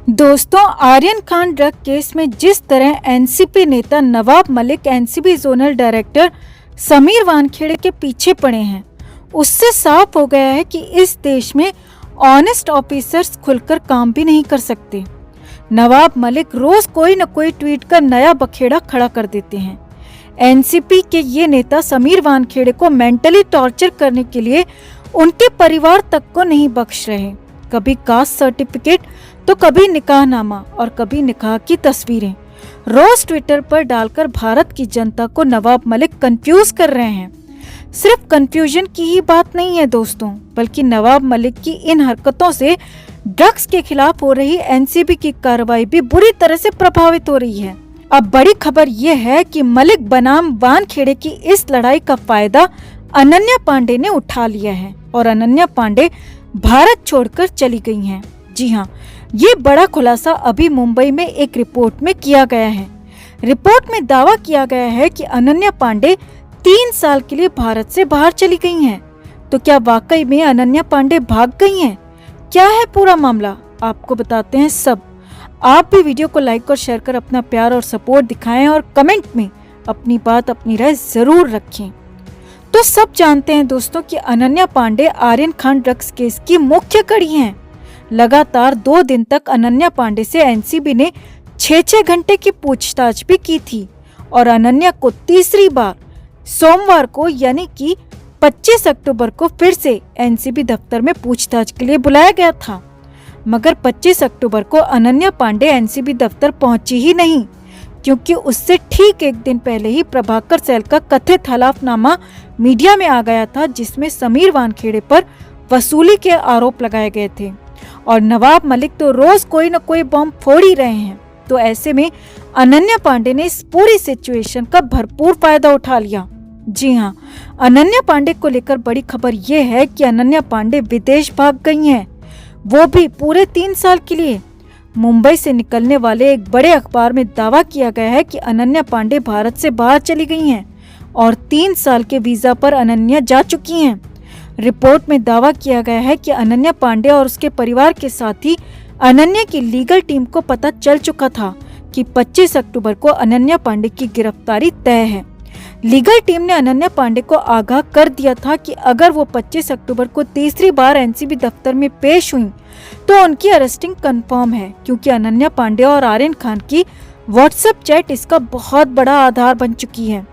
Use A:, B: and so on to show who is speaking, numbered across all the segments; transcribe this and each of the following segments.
A: दोस्तों, Aryan Khan drug case में जिस तरह एनसीपी नेता Nawab Malik NCB zonal director Sameer Wankhede के पीछे पड़े हैं, उससे साफ हो गया है कि इस देश में ऑनेस्ट ऑफिसर्स खुलकर काम भी नहीं कर सकते। नवाब मलिक रोज कोई न कोई ट्वीट कर नया बखेड़ा खड़ा कर देते हैं। एनसीपी के ये नेता समीर वानखेड़े को मेंटली टॉर्चर करने के लिए उनके परिवार तक को नहीं बख्श रहे। कभी कास्ट सर्टिफिकेट तो कभी निकाहनामा और कभी निकाह की तस्वीरें रोज ट्विटर पर डालकर भारत की जनता को नवाब मलिक कंफ्यूज कर रहे हैं। सिर्फ कंफ्यूजन की ही बात नहीं है दोस्तों, बल्कि नवाब मलिक की इन हरकतों से ड्रग्स के खिलाफ हो रही एनसीबी की कार्रवाई भी बुरी तरह से प्रभावित हो रही है। अब बड़ी खबर ये है कि मलिक बनाम वानखेड़े की इस लड़ाई का फायदा अनन्या पांडे ने उठा लिया है और अनन्या पांडे भारत छोड़कर चली गई हैं। जी हाँ, ये बड़ा खुलासा अभी मुंबई में एक रिपोर्ट में किया गया है। रिपोर्ट में दावा किया गया है कि अनन्या पांडे 3 साल के लिए भारत से बाहर चली गई हैं। तो क्या वाकई में अनन्या पांडे भाग गई हैं? क्या है पूरा मामला, आपको बताते हैं सब। आप भी वीडियो को लाइक और शेयर कर अपना प्यार और सपोर्ट दिखाएं और कमेंट में अपनी बात अपनी राय जरूर रखें। तो सब जानते हैं दोस्तों कि अनन्या पांडे आर्यन खान ड्रग्स केस की मुख्य कड़ी हैं। लगातार 2 दिन तक अनन्या पांडे से एनसीबी ने 6-6 घंटे की पूछताछ भी की थी और अनन्या को तीसरी बार सोमवार को यानी कि 25 अक्टूबर को फिर से एनसीबी दफ्तर में पूछताछ के लिए बुलाया गया था। मगर 25 अक्टूबर को अनन्या पांडे एनसीबी दफ्तर पहुंची ही नहीं, क्योंकि उससे ठीक एक दिन पहले ही प्रभाकर सैल का कथित हलफनामा मीडिया में आ गया था, जिसमें समीर वानखेड़े पर वसूली के आरोप लगाए गए थे और नवाब मलिक तो रोज कोई न कोई बम फोड़ ही रहे हैं। तो ऐसे में अनन्या पांडे ने इस पूरी सिचुएशन का भरपूर फायदा उठा लिया। जी हाँ, अनन्या पांडे को लेकर बड़ी खबर ये है कि अनन्या पांडे विदेश भाग गई हैं, वो भी पूरे 3 साल के लिए। मुंबई से निकलने वाले एक बड़े अखबार में दावा किया गया है कि अनन्या पांडे भारत से बाहर चली गई हैं और 3 साल के वीजा पर अनन्या जा चुकी हैं। रिपोर्ट में दावा किया गया है कि अनन्या पांडे और उसके परिवार के साथ ही अनन्या की लीगल टीम को पता चल चुका था कि 25 अक्टूबर को अनन्या पांडे की गिरफ्तारी तय है। लीगल टीम ने अनन्या पांडे को आगाह कर दिया था कि अगर वो 25 अक्टूबर को तीसरी बार एनसीबी दफ्तर में पेश हुई तो उनकी अरेस्टिंग कंफर्म है, क्योंकि अनन्या पांडे और आर्यन खान की व्हाट्सएप चैट इसका बहुत बड़ा आधार बन चुकी है।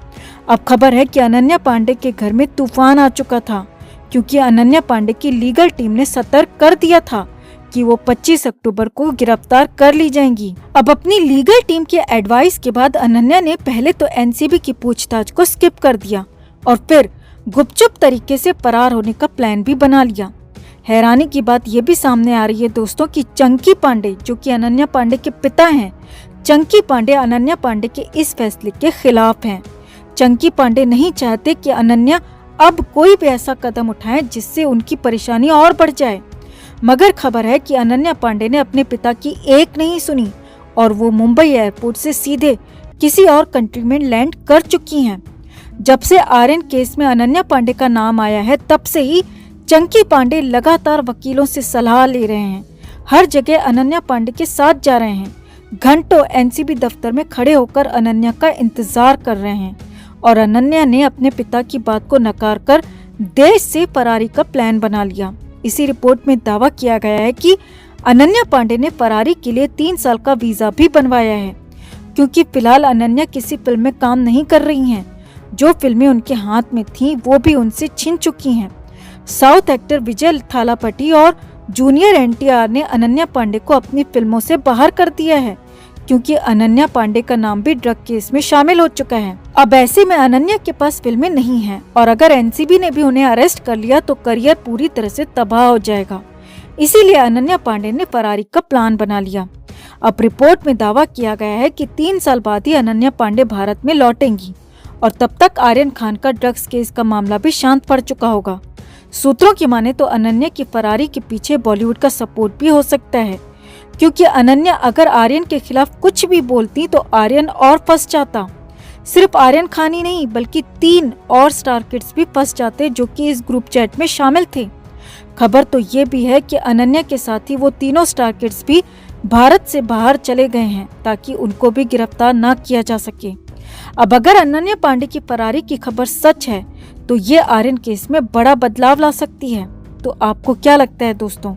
A: अब खबर है कि अनन्या पांडे के घर में तूफान आ चुका था, क्योंकि अनन्या पांडे की लीगल टीम ने सतर्क कर दिया था कि वो 25 अक्टूबर को गिरफ्तार कर ली जाएंगी। अब अपनी लीगल टीम के एडवाइस के बाद अनन्या ने पहले तो एनसीबी की पूछताछ को स्किप कर दिया और फिर गुपचुप तरीके से फरार होने का प्लान भी बना लिया। हैरानी की बात यह भी सामने आ रही है दोस्तों कि चंकी पांडे, जो कि अनन्या पांडे के पिता हैं, चंकी पांडे अनन्या पांडे के इस फैसले के खिलाफ हैं। चंकी पांडे नहीं चाहते कि अनन्या अब कोई भी ऐसा कदम उठाए जिससे उनकी परेशानी और बढ़ जाए। मगर खबर है कि अनन्या पांडे ने अपने पिता की एक नहीं सुनी और वो मुंबई एयरपोर्ट से सीधे किसी और कंट्री में लैंड कर चुकी हैं। जब से आर्यन केस में अनन्या पांडे का नाम आया है, तब से ही चंकी पांडे लगातार वकीलों से सलाह ले रहे हैं। हर जगह अनन्या पांडे के साथ जा रहे हैं। घंटों एनसीबी दफ्तर में खड़े होकर अनन्या का इंतजार कर रहे हैं और अनन्या ने अपने पिता की बात को नकार कर देश से फरारी का प्लान बना लिया। इसी रिपोर्ट में दावा किया गया है कि अनन्या पांडे ने फरारी के लिए 3 साल का वीजा भी बनवाया है, क्योंकि फिलहाल अनन्या किसी फिल्म में काम नहीं कर रही हैं। जो फिल्में उनके हाथ में थीं वो भी उनसे छिन चुकी हैं। साउथ एक्टर विजय थालापति और जूनियर एनटीआर ने अनन्या पांडे को अपनी फिल्मों से बाहर कर दिया है, क्योंकि अनन्या पांडे का नाम भी ड्रग केस में शामिल हो चुका है। अब ऐसे में अनन्या के पास फिल्में नहीं हैं और अगर एनसीबी ने भी उन्हें अरेस्ट कर लिया तो करियर पूरी तरह से तबाह हो जाएगा। इसीलिए अनन्या पांडे ने फरारी का प्लान बना लिया। अब रिपोर्ट में दावा किया गया है कि 3 साल बाद ही अनन्या पांडे भारत में लौटेंगी और तब तक आर्यन खान का ड्रग्स केस का मामला भी शांत पड़ चुका होगा। सूत्रों की माने तो अनन्या की फरारी के पीछे बॉलीवुड का सपोर्ट भी हो सकता है, क्योंकि अनन्या अगर आर्यन के खिलाफ कुछ भी बोलती तो आर्यन और फंस जाता। सिर्फ आर्यन खान ही नहीं बल्कि 3 और स्टार किड्स भी फंस जाते, जो कि इस ग्रुप चैट में शामिल थे। खबर तो ये भी है कि अनन्या के साथ ही वो तीनों स्टार किड्स भी भारत से बाहर चले गए हैं ताकि उनको भी गिरफ्तार न किया जा सके। अब अगर अनन्या पांडे की फरारी की खबर सच है तो ये आर्यन केस में बड़ा बदलाव ला सकती है। तो आपको क्या लगता है दोस्तों,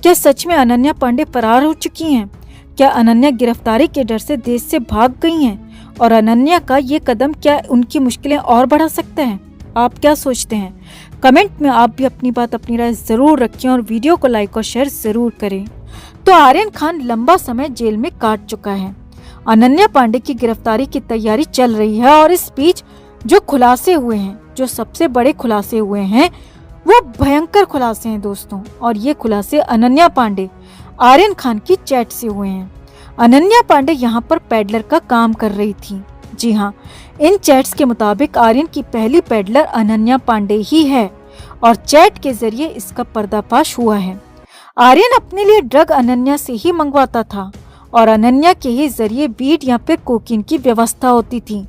A: क्या सच में अनन्या पांडे फरार हो चुकी हैं? क्या अनन्या गिरफ्तारी के डर से देश से भाग गई हैं? और अनन्या का ये कदम क्या उनकी मुश्किलें और बढ़ा सकता है? आप क्या सोचते हैं? कमेंट में आप भी अपनी बात, अपनी राय जरूर रखें और वीडियो को लाइक और शेयर जरूर करें। तो आर्यन खान लंबा समय जेल में काट चुका है। अनन्या पांडे की गिरफ्तारी की तैयारी चल रही है और इस बीच जो खुलासे हुए हैं, जो सबसे बड़े खुलासे हुए हैं, वो भयंकर खुलासे हैं दोस्तों। और ये खुलासे अनन्या पांडे आर्यन खान की चैट से हुए हैं। अनन्या पांडे यहाँ पर पैडलर का काम कर रही थी। जी हाँ, इन चैट्स के मुताबिक आर्यन की पहली पैडलर अनन्या पांडे ही है और चैट के जरिए इसका पर्दाफाश हुआ है। आर्यन अपने लिए ड्रग अनन्या से ही मंगवाता था और अनन्या के ही जरिए बीट या फिर कोकीन की व्यवस्था होती थी।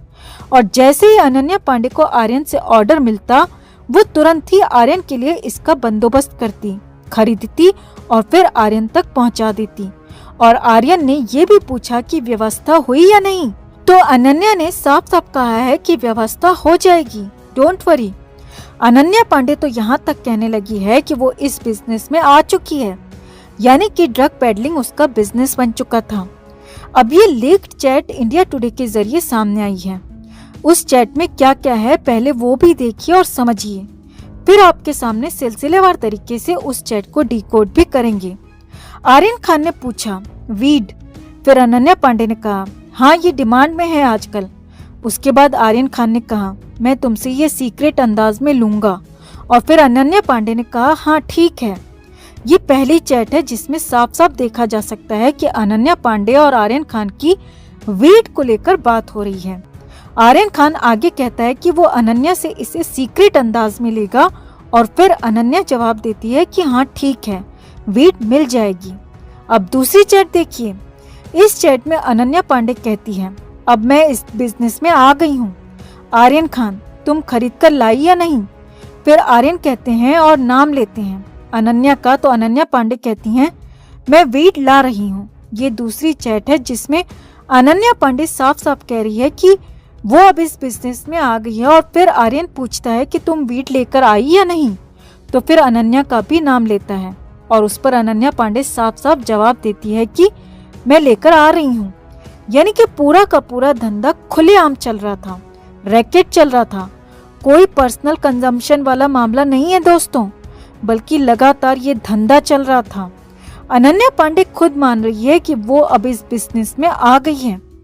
A: और जैसे ही अनन्या पांडे को आर्यन से ऑर्डर मिलता, वो तुरंत ही आर्यन के लिए इसका बंदोबस्त करती, खरीदती और फिर आर्यन तक पहुंचा देती। और आर्यन ने ये भी पूछा कि व्यवस्था हुई या नहीं, तो अनन्या ने साफ साफ कहा है कि व्यवस्था हो जाएगी, डोंट वरी। अनन्या पांडे तो यहाँ तक कहने लगी है कि वो इस बिजनेस में आ चुकी है, यानी कि ड्रग पेडलिंग उसका बिजनेस बन चुका था। अब ये लीक्ड चैट इंडिया टुडे के जरिए सामने आई है। उस चैट में क्या क्या है पहले वो भी देखिए और समझिए, फिर आपके सामने सिलसिलेवार तरीके से उस चैट को डिकोड भी करेंगे। आर्यन खान ने पूछा वीड, फिर अनन्या पांडे ने कहा हाँ ये डिमांड में है आजकल। उसके बाद आर्यन खान ने कहा मैं तुमसे ये सीक्रेट अंदाज में लूंगा। और फिर अनन्या पांडे ने कहा हाँ ठीक है। ये पहली चैट है जिसमें साफ साफ देखा जा सकता है कि अनन्या पांडे और आर्यन खान की वीड को लेकर बात हो रही है। आर्यन खान आगे कहता है कि वो अनन्या से इसे सीक्रेट अंदाज में लेगा और फिर अनन्या जवाब देती है कि हाँ ठीक है, वीड मिल जाएगी। अब दूसरी चैट देखिए। इस चैट में अनन्या पांडे कहती है अब मैं इस बिजनेस में आ गई हूँ। आर्यन खान तुम खरीद कर लाई या नहीं? फिर आर्यन कहते हैं और नाम लेते हैं अनन्या का, तो अनन्या पांडे कहती हैं मैं वीड ला रही हूँ। ये दूसरी चैट है जिसमें अनन्या पांडे साफ साफ कह रही है कि वो अब इस बिजनेस में आ गई है। और फिर आर्यन पूछता है कि तुम वीड लेकर आई या नहीं, तो फिर अनन्या का भी नाम लेता है और उस पर अनन्या पांडे साफ साफ जवाब देती है कि मैं लेकर आ रही हूँ। यानी कि पूरा का पूरा धंधा खुलेआम चल रहा था, रैकेट चल रहा था। कोई पर्सनल कंजम्पशन वाला मामला नहीं है दोस्तों, बल्कि लगातार ये धंधा चल रहा था। अनन्या पांडे खुद मान रही है कि वो अब इस बिजनेस में आ गई है।